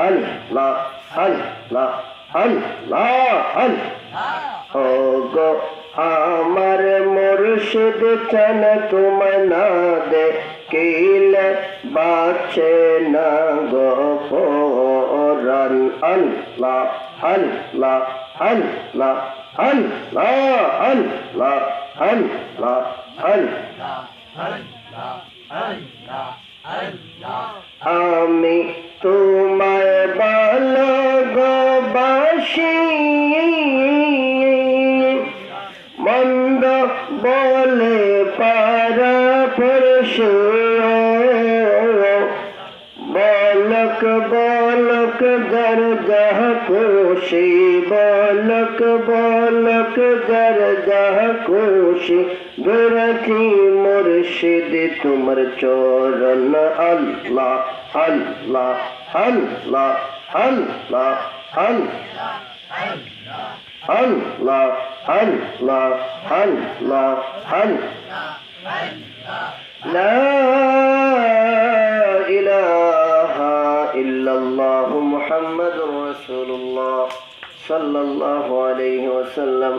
আল্লাহ আল্লাহ আল্লাহ আল্লাহ ও গো আমার মুর্শিদ চান তোমায় না দেখিলে বাঁচে না গো পরাণ আল্লাহ আল্লাহ আল্লাহ আল্লাহ আল্লাহ আল্লাহ আল্লাহ আমি তোমায় ভালোবাসি মন্দ বলে পারা পরশু বলক বলক জর জহ খুশি বলক বলক জর জহ খুশি দুরখি মুর্শিদ তোমার চরণ আল্লাহ আল্লাহ আল্লাহ আল্লাহ আল্লাহ আল্লাহ আল্লাহ আল্লাহ আল্লাহ লা ইলাহা ইল্লাল্লাহু মুহাম্মাদুর রাসূলুল্লাহ সাল্লাল্লাহু আলাইহি ওয়াসাল্লাম।